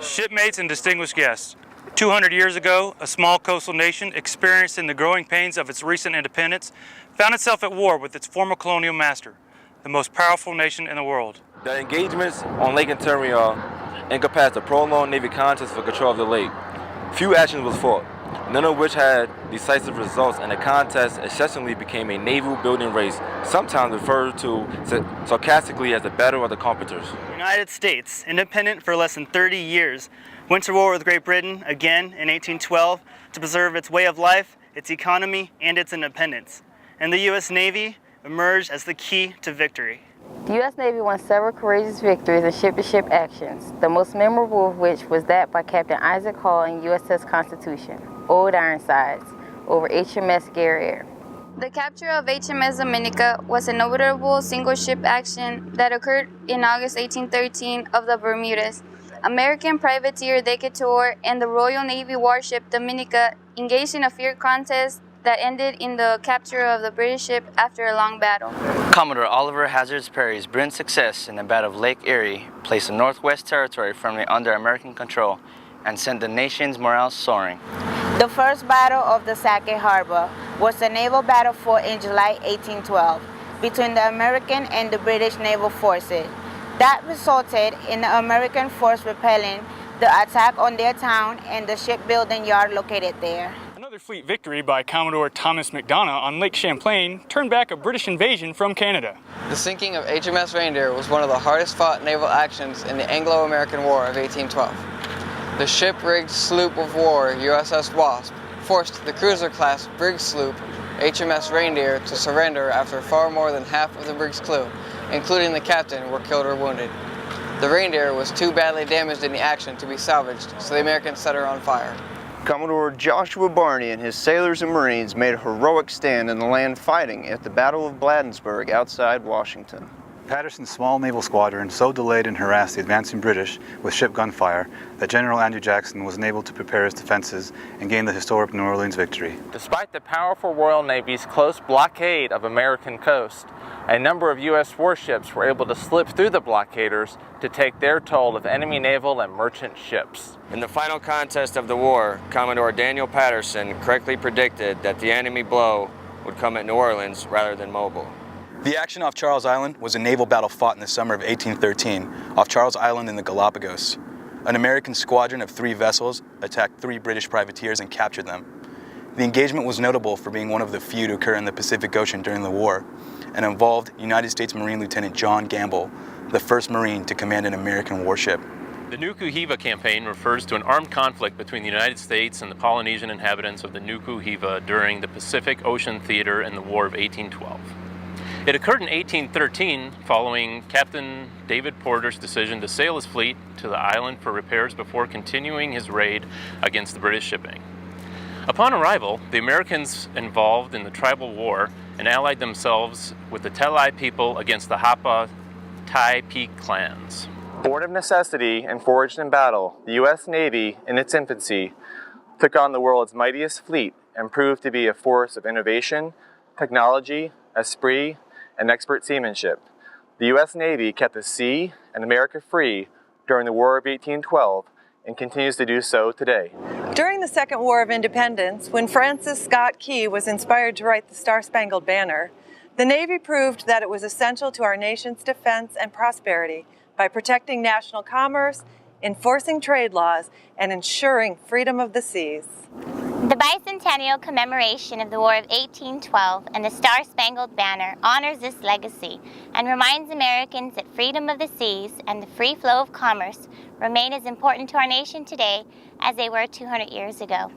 Shipmates and distinguished guests, 200 years ago, a small coastal nation experiencing the growing pains of its recent independence found itself at war with its former colonial master, the most powerful nation in the world. The engagements on Lake Ontario encompassed a prolonged Navy contest for control of the lake. Few actions was fought, none of which had decisive results, and the contest essentially became a naval building race, sometimes referred to sarcastically as the Battle of the Carpenters. The United States, independent for less than 30 years, went to war with Great Britain again in 1812 to preserve its way of life, its economy, and its independence. And the U.S. Navy emerged as the key to victory. The U.S. Navy won several courageous victories in ship-to-ship actions, the most memorable of which was that by Captain Isaac Hall in USS Constitution, Old Ironsides, over HMS Guerriere. The capture of HMS Dominica was a notable single-ship action that occurred in August 1813 of the Bermudas. American privateer Decatur and the Royal Navy warship Dominica engaged in a fierce contest that ended in the capture of the British ship after a long battle. Commodore Oliver Hazard Perry's brilliant success in the Battle of Lake Erie placed the Northwest Territory firmly under American control and sent the nation's morale soaring. The first battle of the Sachet Harbor was a naval battle fought in July 1812 between the American and the British naval forces. That resulted in the American force repelling the attack on their town and the shipbuilding yard located there. Another fleet victory by Commodore Thomas MacDonough on Lake Champlain turned back a British invasion from Canada. The sinking of HMS Reindeer was one of the hardest fought naval actions in the Anglo-American War of 1812. The ship-rigged sloop of war USS Wasp forced the cruiser-class brig sloop HMS Reindeer to surrender after far more than half of the brig's crew, including the captain, were killed or wounded. The Reindeer was too badly damaged in the action to be salvaged, so the Americans set her on fire. Commodore Joshua Barney and his sailors and Marines made a heroic stand in the land fighting at the Battle of Bladensburg outside Washington. Patterson's small naval squadron so delayed and harassed the advancing British with ship gunfire that General Andrew Jackson was unable to prepare his defenses and gain the historic New Orleans victory. Despite the powerful Royal Navy's close blockade of American coast, a number of U.S. warships were able to slip through the blockaders to take their toll of enemy naval and merchant ships. In the final contest of the war, Commodore Daniel Patterson correctly predicted that the enemy blow would come at New Orleans rather than Mobile. The action off Charles Island was a naval battle fought in the summer of 1813 off Charles Island in the Galapagos. An American squadron of 3 vessels attacked 3 British privateers and captured them. The engagement was notable for being one of the few to occur in the Pacific Ocean during the war, and involved United States Marine Lieutenant John Gamble, the first Marine to command an American warship. The Nuku-Hiva campaign refers to an armed conflict between the United States and the Polynesian inhabitants of the Nuku-Hiva during the Pacific Ocean Theater in the War of 1812. It occurred in 1813 following Captain David Porter's decision to sail his fleet to the island for repairs before continuing his raid against the British shipping. Upon arrival, the Americans involved in the tribal war and allied themselves with the Telai people against the Hapa Tai Peak clans. Born of necessity and forged in battle, the U.S. Navy, in its infancy, took on the world's mightiest fleet and proved to be a force of innovation, technology, esprit, and expert seamanship. The U.S. Navy kept the sea and America free during the War of 1812 and continues to do so today. During the Second War of Independence, when Francis Scott Key was inspired to write the Star-Spangled Banner, the Navy proved that it was essential to our nation's defense and prosperity by protecting national commerce, enforcing trade laws, and ensuring freedom of the seas. The bicentennial commemoration of the War of 1812 and the Star-Spangled Banner honors this legacy and reminds Americans that freedom of the seas and the free flow of commerce remain as important to our nation today as they were 200 years ago.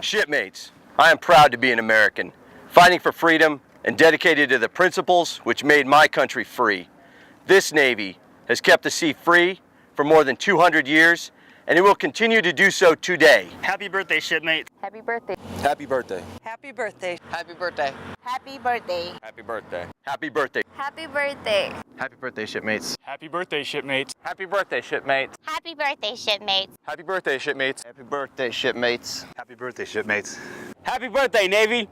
Shipmates, I am proud to be an American, fighting for freedom and dedicated to the principles which made my country free. This Navy has kept the sea free for more than 200 years, and it will continue to do so today. Happy birthday, shipmates. Happy birthday. Happy birthday. Happy birthday. Happy birthday. Happy birthday. Happy birthday. Happy birthday. Happy birthday. Happy birthday, shipmates. Happy birthday, shipmates. Happy birthday, shipmates. Happy birthday, shipmates. Happy birthday, shipmates. Happy birthday, shipmates. Happy birthday, shipmates. Happy birthday, Navy.